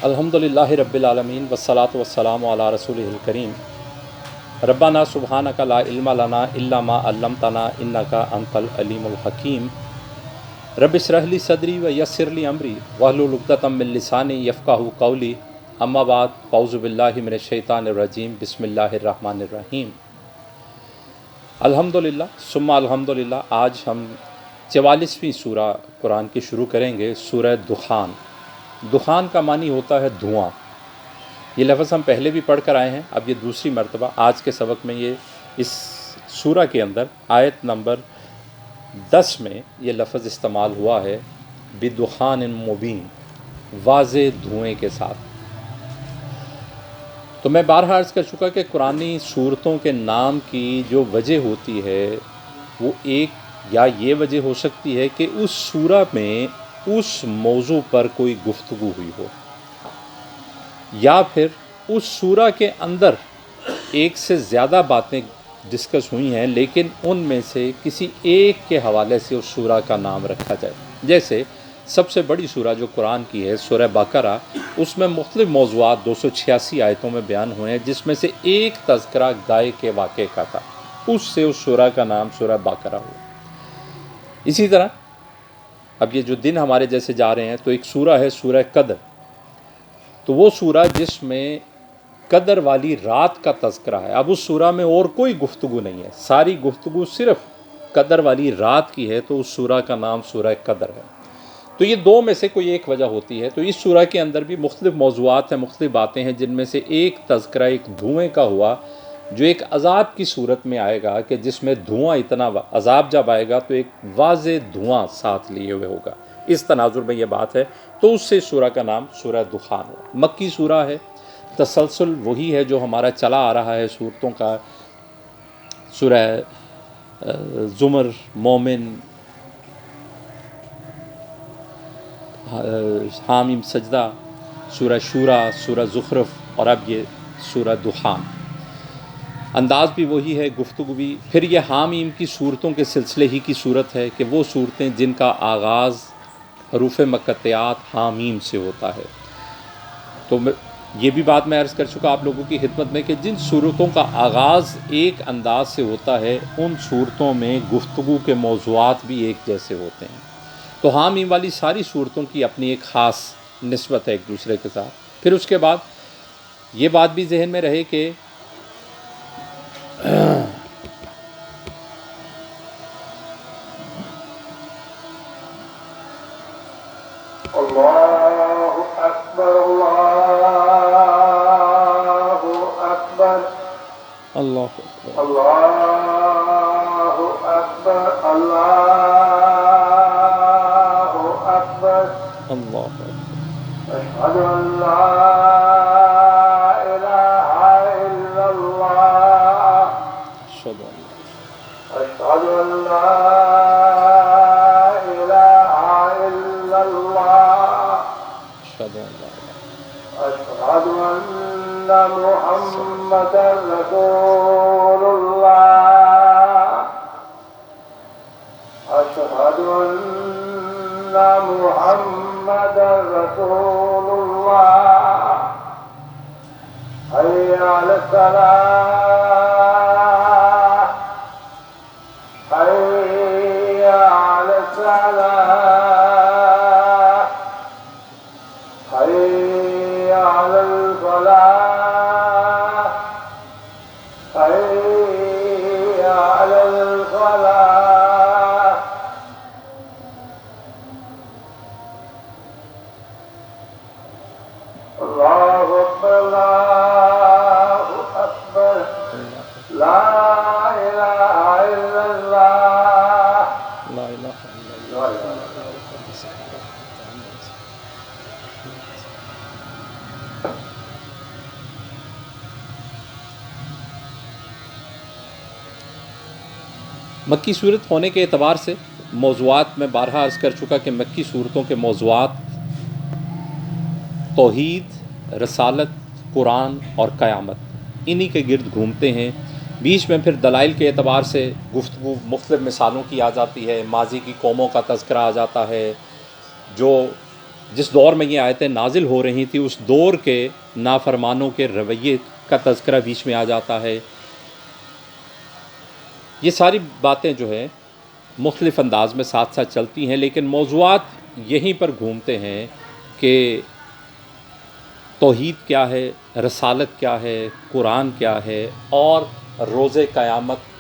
الحمدللہ رب العالمین والصلاة والسلام علی رسولہ الکریم ربنا سبحانک لا علم لنا الا ما علمتنا انک انت العلیم الحکیم رب اشرح لی صدری ویسر لی امری واحلل عقدۃ من لسانی یفقہوا قولی اما بعد اعوذ باللہ من الشیطان الرجیم بسم اللہ الرحمن الرحیم۔ الحمدللہ ثم الحمدللہ، آج ہم 44ویں سورہ قرآن کی شروع کریں گے، سورہ دخان۔ دخان کا معنی ہوتا ہے دھواں۔ یہ لفظ ہم پہلے بھی پڑھ کر آئے ہیں، اب یہ دوسری مرتبہ آج کے سبق میں یہ اس سورہ کے اندر آیت نمبر 10 میں یہ لفظ استعمال ہوا ہے، بدخان مبین، واضح دھوئیں کے ساتھ۔ تو میں بارہا عرض کر چکا کہ قرآنی صورتوں کے نام کی جو وجہ ہوتی ہے وہ ایک یا یہ وجہ ہو سکتی ہے کہ اس سورہ میں اس موضوع پر کوئی گفتگو ہوئی ہو، یا پھر اس سورہ کے اندر ایک سے زیادہ باتیں ڈسکس ہوئی ہیں لیکن ان میں سے کسی ایک کے حوالے سے اس سورہ کا نام رکھا جائے۔ جیسے سب سے بڑی سورہ جو قرآن کی ہے سورہ بقرہ، اس میں مختلف موضوعات 286 آیتوں میں بیان ہوئے ہیں، جس میں سے ایک تذکرہ گائے کے واقعے کا تھا، اس سے اس سورہ کا نام سورہ بقرہ ہوا۔ اسی طرح اب یہ جو دن ہمارے جیسے جا رہے ہیں تو ایک سورہ ہے سورہ قدر، تو وہ سورہ جس میں قدر والی رات کا تذکرہ ہے۔ اب اس سورہ میں اور کوئی گفتگو نہیں ہے، ساری گفتگو صرف قدر والی رات کی ہے، تو اس سورہ کا نام سورہ قدر ہے۔ تو یہ دو میں سے کوئی ایک وجہ ہوتی ہے۔ تو اس سورہ کے اندر بھی مختلف موضوعات ہیں، مختلف باتیں ہیں، جن میں سے ایک تذکرہ ایک دھوئیں کا ہوا، جو ایک عذاب کی صورت میں آئے گا، کہ جس میں دھواں اتنا، عذاب جب آئے گا تو ایک واضح دھواں ساتھ لیے ہوئے ہوگا۔ اس تناظر میں یہ بات ہے، تو اس سے سورہ کا نام سورہ دخان ہوا۔ مکی سورہ ہے، تسلسل وہی ہے جو ہمارا چلا آ رہا ہے صورتوں کا، سورہ زمر، مومن، حامیم سجدہ، سورہ شورا، سورہ زخرف، اور اب یہ سورہ دخان۔ انداز بھی وہی ہے، گفتگو بھی۔ پھر یہ حامیم کی صورتوں کے سلسلے ہی کی صورت ہے، کہ وہ صورتیں جن کا آغاز حروف مقطعات حامیم سے ہوتا ہے۔ تو یہ بھی بات میں عرض کر چکا آپ لوگوں کی خدمت میں، کہ جن صورتوں کا آغاز ایک انداز سے ہوتا ہے، ان صورتوں میں گفتگو کے موضوعات بھی ایک جیسے ہوتے ہیں۔ تو حامیم والی ساری صورتوں کی اپنی ایک خاص نسبت ہے ایک دوسرے کے ساتھ۔ پھر اس کے بعد یہ بات بھی ذہن میں رہے کہ اللہ اکبر، اللہ اکبر، اللہ اکبر، اللہ اکبر، اللہ اکبر، اللہ اکبر، اشہد ان لا الہ الا اللہ، اشہد ان اشہد ان لا الہ الا اللہ، اشہد ان لا الہ اشہد ان محمد رسول اللہ، اشہد ان محمد رسول اللہ، حی علی الصلاۃ، حی علی الصلاۃ، حی علی الفلاح، حی علی الفلاح۔ اللہ اکبر، اللہ اکبر، لا الہ الا اللہ، لا الہ الا لا الہ الا مکی صورت ہونے کے اعتبار سے موضوعات میں بارہا عرض کر چکا کہ مکی صورتوں کے موضوعات توحید، رسالت، قرآن اور قیامت، انہی کے گرد گھومتے ہیں۔ بیچ میں پھر دلائل کے اعتبار سے گفتگو مختلف مثالوں کی آ جاتی ہے، ماضی کی قوموں کا تذکرہ آ جاتا ہے، جو جس دور میں یہ آیتیں نازل ہو رہی تھیں اس دور کے نافرمانوں کے رویے کا تذکرہ بیچ میں آ جاتا ہے. یہ ساری باتیں جو ہے مختلف انداز میں ساتھ ساتھ چلتی ہیں، لیکن موضوعات یہیں پر گھومتے ہیں کہ توحید کیا ہے، رسالت کیا ہے، قرآن کیا ہے، اور روز قیامت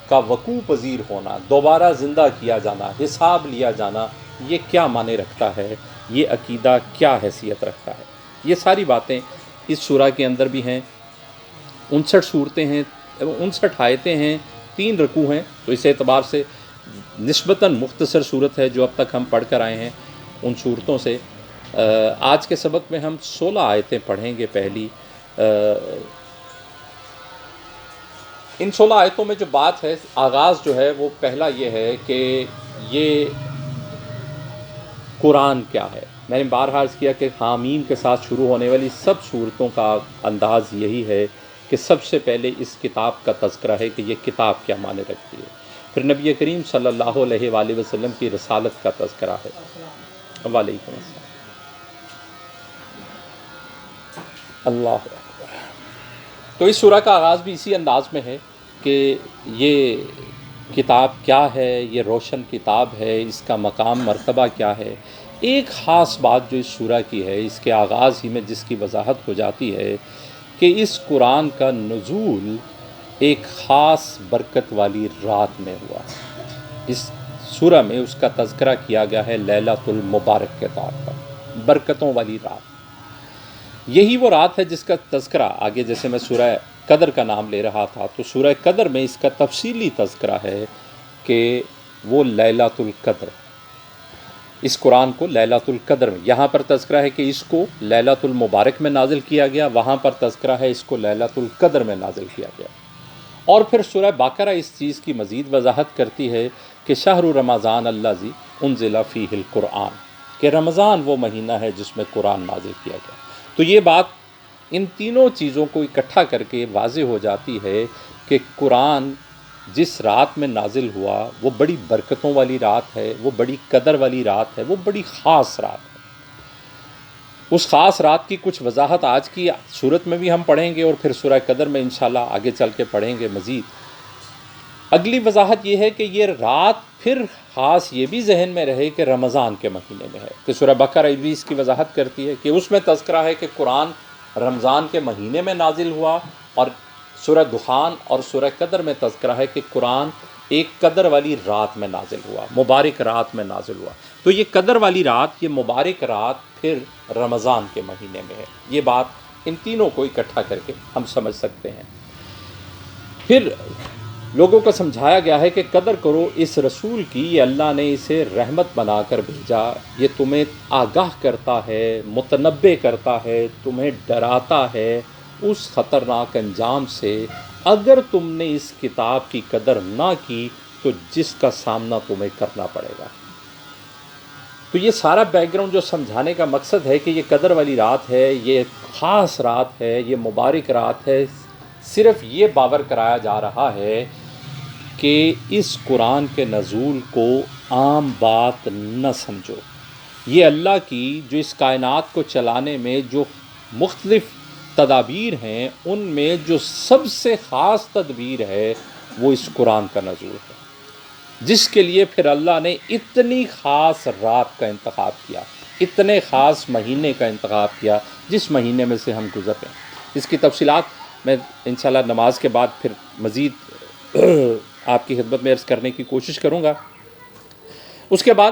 کا وقوع پذیر ہونا، دوبارہ زندہ کیا جانا، حساب لیا جانا، یہ کیا معنی رکھتا ہے، یہ عقیدہ کیا حیثیت رکھتا ہے. یہ ساری باتیں اس سورہ کے اندر بھی ہیں. 59 صورتیں ہیں، 59 آیتیں ہیں، 3 رکوع ہیں، تو اس اعتبار سے نسبتاً مختصر صورت ہے جو اب تک ہم پڑھ کر آئے ہیں. ان صورتوں سے آج کے سبق میں ہم 16 آیتیں پڑھیں گے. پہلی ان 16 آیتوں میں جو بات ہے، آغاز جو ہے وہ پہلا یہ ہے کہ یہ قرآن کیا ہے. میں نے بارہا عرض کیا کہ حامیم کے ساتھ شروع ہونے والی سب صورتوں کا انداز یہی ہے کہ سب سے پہلے اس کتاب کا تذکرہ ہے کہ یہ کتاب کیا معنی رکھتی ہے. پھر نبی کریم صلی اللہ علیہ وآلہ وسلم کی رسالت کا تذکرہ ہے. وعلیکم السلام. اللہ اکبر. تو اس سورہ کا آغاز بھی اسی انداز میں ہے کہ یہ کتاب کیا ہے، یہ روشن کتاب ہے، اس کا مقام مرتبہ کیا ہے. ایک خاص بات جو اس سورہ کی ہے، اس کے آغاز ہی میں جس کی وضاحت ہو جاتی ہے کہ اس قرآن کا نزول ایک خاص برکت والی رات میں ہوا. اس سورہ میں اس کا تذکرہ کیا گیا ہے لیلۃ المبارک کے طور پر، برکتوں والی رات. یہی وہ رات ہے جس کا تذکرہ آگے، جیسے میں سورہ قدر کا نام لے رہا تھا، تو سورہ قدر میں اس کا تفصیلی تذکرہ ہے کہ وہ لیلۃ القدر، اس قرآن کو لیلۃ القدر میں، یہاں پر تذکرہ ہے کہ اس کو لیلۃ المبارک میں نازل کیا گیا، وہاں پر تذکرہ ہے اس کو لیلۃ القدر میں نازل کیا گیا. اور پھر سورہ بقرہ اس چیز کی مزید وضاحت کرتی ہے کہ شہر رمضان الذی انزل فیہ القرآن، کہ رمضان وہ مہینہ ہے جس میں قرآن نازل کیا گیا. تو یہ بات ان تینوں چیزوں کو اکٹھا کر کے واضح ہو جاتی ہے کہ قرآن جس رات میں نازل ہوا وہ بڑی برکتوں والی رات ہے، وہ بڑی قدر والی رات ہے، وہ بڑی خاص رات ہے. اس خاص رات کی کچھ وضاحت آج کی صورت میں بھی ہم پڑھیں گے، اور پھر سورہ قدر میں انشاءاللہ آگے چل کے پڑھیں گے مزید. اگلی وضاحت یہ ہے کہ یہ رات پھر خاص یہ بھی ذہن میں رہے کہ رمضان کے مہینے میں ہے، کہ سورہ بقرہ بھی اس کی وضاحت کرتی ہے کہ اس میں تذکرہ ہے کہ قرآن رمضان کے مہینے میں نازل ہوا، اور سورہ دخان اور سورہ قدر میں تذکرہ ہے کہ قرآن ایک قدر والی رات میں نازل ہوا، مبارک رات میں نازل ہوا. تو یہ قدر والی رات، یہ مبارک رات پھر رمضان کے مہینے میں ہے. یہ بات ان تینوں کو اکٹھا کر کے ہم سمجھ سکتے ہیں. پھر لوگوں کو سمجھایا گیا ہے کہ قدر کرو اس رسول کی، یہ اللہ نے اسے رحمت بنا کر بھیجا، یہ تمہیں آگاہ کرتا ہے، متنبع کرتا ہے، تمہیں ڈراتا ہے اس خطرناک انجام سے اگر تم نے اس کتاب کی قدر نہ کی تو جس کا سامنا تمہیں کرنا پڑے گا. تو یہ سارا بیک گراؤنڈ جو سمجھانے کا مقصد ہے کہ یہ قدر والی رات ہے، یہ خاص رات ہے، یہ مبارک رات ہے، صرف یہ باور کرایا جا رہا ہے کہ اس قرآن کے نزول کو عام بات نہ سمجھو. یہ اللہ کی جو اس کائنات کو چلانے میں جو مختلف تدابیر ہیں، ان میں جو سب سے خاص تدبیر ہے وہ اس قرآن کا نزول ہے، جس کے لیے پھر اللہ نے اتنی خاص رات کا انتخاب کیا، اتنے خاص مہینے کا انتخاب کیا جس مہینے میں سے ہم گزر رہے ہیں. اس کی تفصیلات میں انشاءاللہ نماز کے بعد پھر مزید آپ کی خدمت میں عرض کرنے کی کوشش کروں گا. اس کے بعد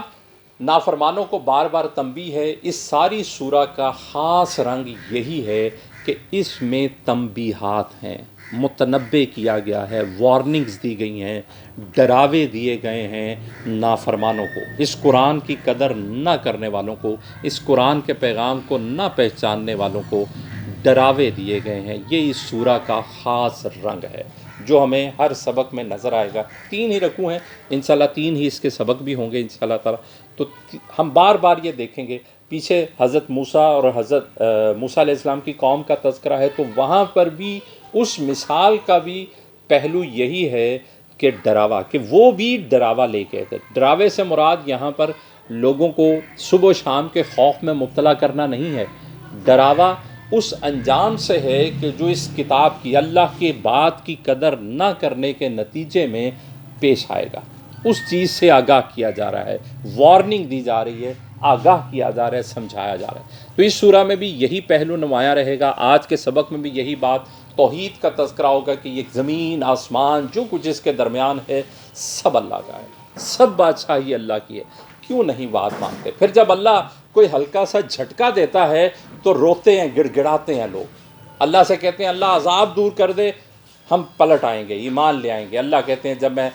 نافرمانوں کو بار بار تنبیہ ہے. اس ساری سورہ کا خاص رنگ یہی ہے کہ اس میں تنبیہات ہیں، متنبع کیا گیا ہے، وارننگز دی گئی ہیں، ڈراوے دیے گئے ہیں نافرمانوں کو، اس قرآن کی قدر نہ کرنے والوں کو، اس قرآن کے پیغام کو نہ پہچاننے والوں کو ڈراوے دیے گئے ہیں. یہ اس سورہ کا خاص رنگ ہے جو ہمیں ہر سبق میں نظر آئے گا. 3 ہی رکوع ہیں، انشاءاللہ 3 ہی اس کے سبق بھی ہوں گے انشاءاللہ تعالیٰ. تو ہم بار بار یہ دیکھیں گے. پیچھے حضرت موسیٰ اور حضرت موسیٰ علیہ السلام کی قوم کا تذکرہ ہے، تو وہاں پر بھی اس مثال کا بھی پہلو یہی ہے کہ ڈراوا، کہ وہ بھی ڈراوا لے کے تھے. ڈراوے سے مراد یہاں پر لوگوں کو صبح و شام کے خوف میں مبتلا کرنا نہیں ہے، ڈراوا اس انجام سے ہے کہ جو اس کتاب کی، اللہ کے بات کی قدر نہ کرنے کے نتیجے میں پیش آئے گا، اس چیز سے آگاہ کیا جا رہا ہے، وارننگ دی جا رہی ہے، آگاہ کیا جا رہا ہے، سمجھایا جا رہا ہے۔ تو اس سورہ میں بھی یہی پہلو نمایاں رہے گا، آج کے سبق میں بھی یہی بات، توحید کا تذکرہ ہوگا کہ یہ زمین آسمان جو کچھ اس کے درمیان ہے سب اللہ کا ہے، سب بادشاہی اللہ کی ہے، کیوں نہیں بات مانتے؟ پھر جب اللہ کوئی ہلکا سا جھٹکا دیتا ہے تو روتے ہیں، گڑ گڑاتے ہیں لوگ، اللہ سے کہتے ہیں اللہ عذاب دور کر دے، ہم پلٹ آئیں گے، ایمان لے آئیں گے۔ اللہ کہتے ہیں جب میں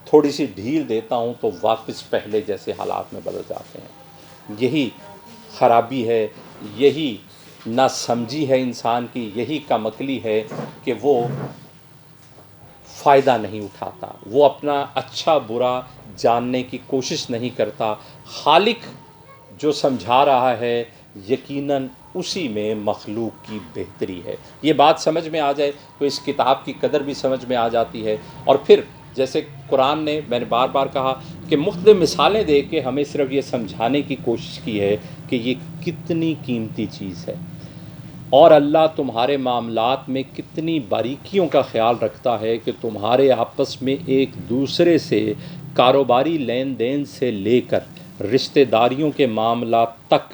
تھوڑی سی ڈھیل دیتا ہوں تو واپس پہلے جیسے حالات میں بدل جاتے ہیں۔ یہی خرابی ہے، یہی نا سمجھی ہے انسان کی، یہی کم عقلی ہے کہ وہ فائدہ نہیں اٹھاتا، وہ اپنا اچھا برا جاننے کی کوشش نہیں کرتا۔ خالق جو سمجھا رہا ہے یقیناً اسی میں مخلوق کی بہتری ہے۔ یہ بات سمجھ میں آ جائے تو اس کتاب کی قدر بھی سمجھ میں آ جاتی ہے۔ اور پھر جیسے قرآن نے، میں نے بار بار کہا کہ مختلف مثالیں دے کے ہمیں صرف یہ سمجھانے کی کوشش کی ہے کہ یہ کتنی قیمتی چیز ہے، اور اللہ تمہارے معاملات میں کتنی باریکیوں کا خیال رکھتا ہے کہ تمہارے آپس میں ایک دوسرے سے کاروباری لین دین سے لے کر رشتہ داریوں کے معاملات تک،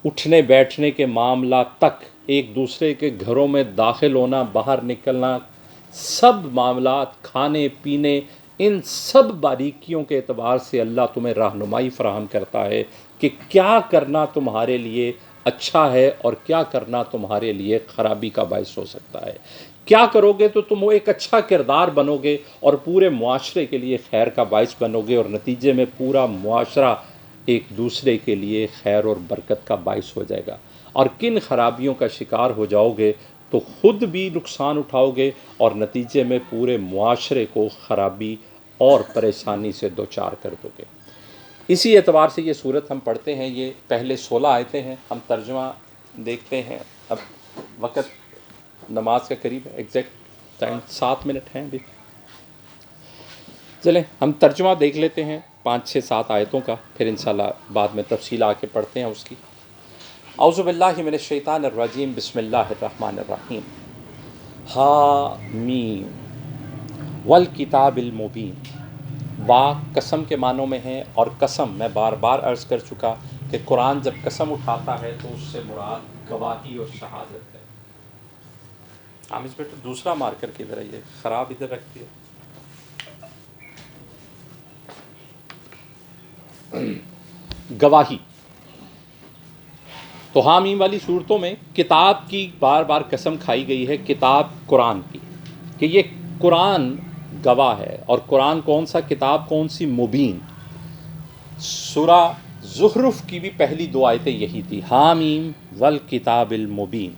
اٹھنے بیٹھنے کے معاملات تک، ایک دوسرے کے گھروں میں داخل ہونا باہر نکلنا، سب معاملات، کھانے پینے، ان سب باریکیوں کے اعتبار سے اللہ تمہیں رہنمائی فراہم کرتا ہے کہ کیا کرنا تمہارے لیے اچھا ہے اور کیا کرنا تمہارے لیے خرابی کا باعث ہو سکتا ہے۔ کیا کرو گے تو تم وہ ایک اچھا کردار بنو گے اور پورے معاشرے کے لیے خیر کا باعث بنو گے، اور نتیجے میں پورا معاشرہ ایک دوسرے کے لیے خیر اور برکت کا باعث ہو جائے گا۔ اور کن خرابیوں کا شکار ہو جاؤ گے تو خود بھی نقصان اٹھاؤ گے اور نتیجے میں پورے معاشرے کو خرابی اور پریشانی سے دوچار کر دو گے۔ اسی اعتبار سے یہ صورت ہم پڑھتے ہیں، یہ پہلے 16 آیتیں ہیں، ہم ترجمہ دیکھتے ہیں۔ اب وقت نماز کا قریب ہے، ایگزیکٹ ٹائم 7 منٹ ہیں ابھی، چلیں ہم ترجمہ دیکھ لیتے ہیں 5 6 7 آیتوں کا، پھر انشاءاللہ بعد میں تفصیل آ کے پڑھتے ہیں اس کی۔ اعوذ باللہ من الشیطان الرجیم، بسم اللہ الرحمن الرحیم۔ حامیم والکتاب المبین۔ وا قسم کے معنوں میں ہے، اور قسم میں بار بار عرض کر چکا کہ قرآن جب قسم اٹھاتا ہے تو اس سے مراد گواہی اور شہادت ہے۔ ہم اس پہ دوسرا مارکر کدھر ہے، یہ خراب ادھر رکھتی ہے۔ گواہی تو حامیم والی صورتوں میں کتاب کی بار بار قسم کھائی گئی ہے، کتاب قرآن کی، کہ یہ قرآن گواہ ہے۔ اور قرآن کون سا؟ کتاب کون سی؟ مبین۔ سورہ زخرف کی بھی پہلی 2 آیتیں یہی تھی، حامیم والکتاب المبین،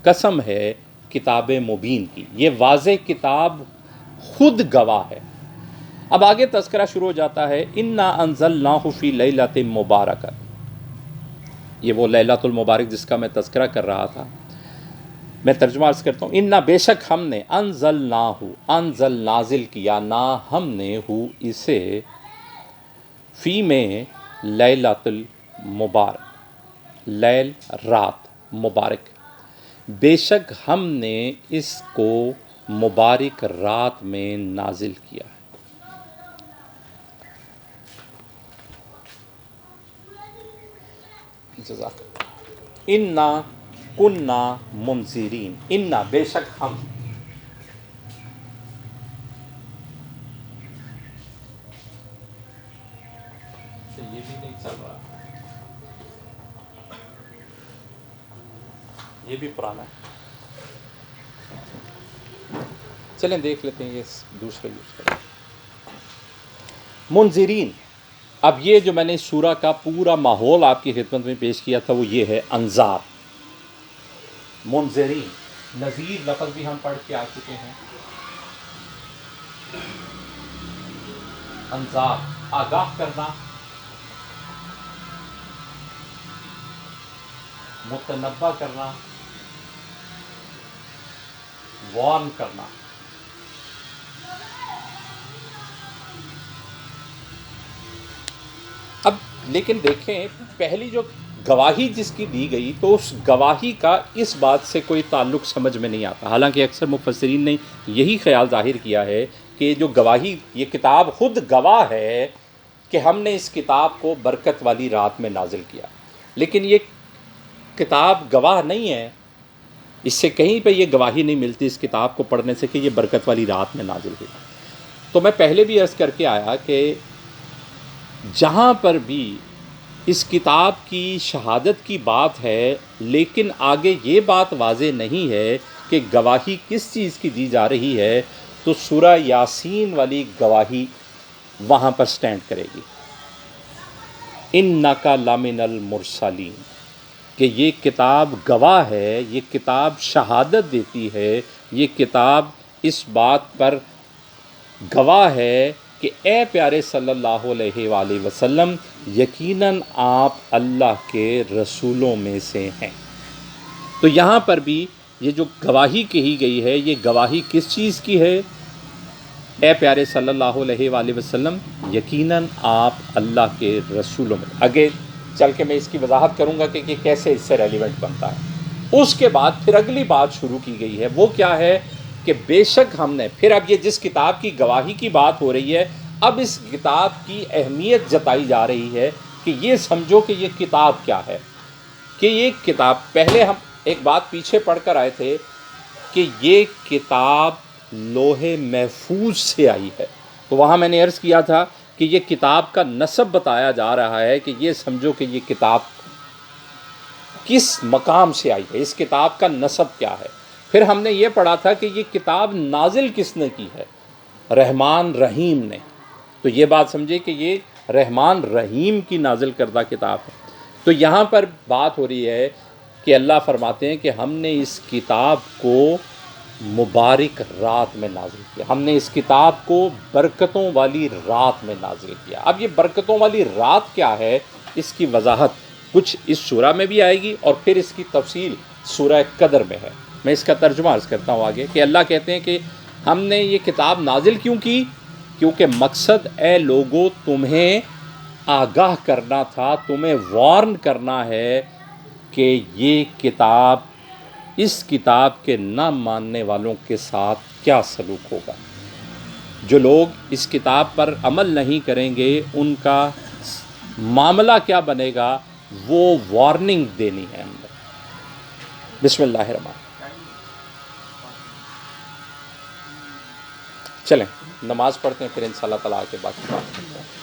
قسم ہے کتاب مبین کی، یہ واضح کتاب خود گواہ ہے۔ اب آگے تذکرہ شروع ہو جاتا ہے، انا انزلناہ فی لیلۃ مبارکہ، یہ وہ لیلۃ المبارک جس کا میں تذکرہ کر رہا تھا۔ میں ترجمہ عرض کرتا ہوں، انا بے شک ہم نے، انزلناہ، انزل نازل کیا، نا ہم نے، ہو اسے، فی میں، لیلۃ المبارک، لیل رات، مبارک، بے شک ہم نے اس کو مبارک رات میں نازل کیا ہے۔ جزاک اللہ۔ انا کننا منذرین، انا بے شک ہم، یہ بھی نہیں چل رہا، یہ بھی پرانا ہے، چلیں دیکھ لیتے ہیں، یہ دوسرے یوز کریں۔ منذرین، اب یہ جو میں نے سورہ کا پورا ماحول آپ کی خدمت میں پیش کیا تھا وہ یہ ہے، انذار، منذرین، نذیر لفظ بھی ہم پڑھ کے آ چکے ہیں، انذار آگاہ کرنا، متنبہ کرنا، وارن کرنا۔ لیکن دیکھیں پہلی جو گواہی جس کی دی گئی تو اس گواہی کا اس بات سے کوئی تعلق سمجھ میں نہیں آتا، حالانکہ اکثر مفسرین نے یہی خیال ظاہر کیا ہے کہ جو گواہی، یہ کتاب خود گواہ ہے کہ ہم نے اس کتاب کو برکت والی رات میں نازل کیا، لیکن یہ کتاب گواہ نہیں ہے، اس سے کہیں پہ یہ گواہی نہیں ملتی اس کتاب کو پڑھنے سے کہ یہ برکت والی رات میں نازل ہوئی۔ تو میں پہلے بھی عرض کر کے آیا کہ جہاں پر بھی اس کتاب کی شہادت کی بات ہے، لیکن آگے یہ بات واضح نہیں ہے کہ گواہی کس چیز کی دی جا رہی ہے، تو سورہ یاسین والی گواہی وہاں پر سٹینڈ کرے گی، اِنَّکَ لَمِنَ الْمُرْسَلِینَ، کہ یہ کتاب گواہ ہے، یہ کتاب شہادت دیتی ہے، یہ کتاب اس بات پر گواہ ہے کہ اے پیارے صلی اللہ علیہ وآلہ وسلم یقیناً آپ اللہ کے رسولوں میں سے ہیں۔ تو یہاں پر بھی یہ جو گواہی کہی گئی ہے، یہ گواہی کس چیز کی ہے؟ اے پیارے صلی اللہ علیہ وآلہ وسلم یقیناً آپ اللہ کے رسولوں میں۔ آگے چل کے میں اس کی وضاحت کروں گا کہ یہ کیسے اس سے ریلیونٹ بنتا ہے۔ اس کے بعد پھر اگلی بات شروع کی گئی ہے، وہ کیا ہے کہ بے شک ہم نے، پھر اب یہ جس کتاب کی گواہی کی بات ہو رہی ہے، اب اس کتاب کی اہمیت جتائی جا رہی ہے کہ یہ سمجھو کہ یہ کتاب کیا ہے، کہ یہ کتاب، پہلے ہم ایک بات پیچھے پڑھ کر آئے تھے کہ یہ کتاب لوح محفوظ سے آئی ہے، تو وہاں میں نے عرض کیا تھا کہ یہ کتاب کا نسب بتایا جا رہا ہے کہ یہ سمجھو کہ یہ کتاب کس مقام سے آئی ہے، اس کتاب کا نسب کیا ہے۔ پھر ہم نے یہ پڑھا تھا کہ یہ کتاب نازل کس نے کی ہے؟ رحمان رحیم نے، تو یہ بات سمجھے کہ یہ رحمان رحیم کی نازل کردہ کتاب ہے۔ تو یہاں پر بات ہو رہی ہے کہ اللہ فرماتے ہیں کہ ہم نے اس کتاب کو مبارک رات میں نازل کیا، ہم نے اس کتاب کو برکتوں والی رات میں نازل کیا۔ اب یہ برکتوں والی رات کیا ہے، اس کی وضاحت کچھ اس سورہ میں بھی آئے گی اور پھر اس کی تفصیل سورہ قدر میں ہے۔ میں اس کا ترجمہ عرض کرتا ہوں آگے کہ اللہ کہتے ہیں کہ ہم نے یہ کتاب نازل کیوں کی؟ کیونکہ مقصد اے لوگو تمہیں آگاہ کرنا تھا، تمہیں وارن کرنا ہے کہ یہ کتاب، اس کتاب کے نہ ماننے والوں کے ساتھ کیا سلوک ہوگا۔ جو لوگ اس کتاب پر عمل نہیں کریں گے ان کا معاملہ کیا بنے گا، وہ وارننگ دینی ہے ہم نے۔ بسم اللہ الرحمن الرحیم۔ چلیں نماز پڑھتے ہیں، پھر انشاءاللہ تعالیٰ کے باقی بات کرتے ہیں۔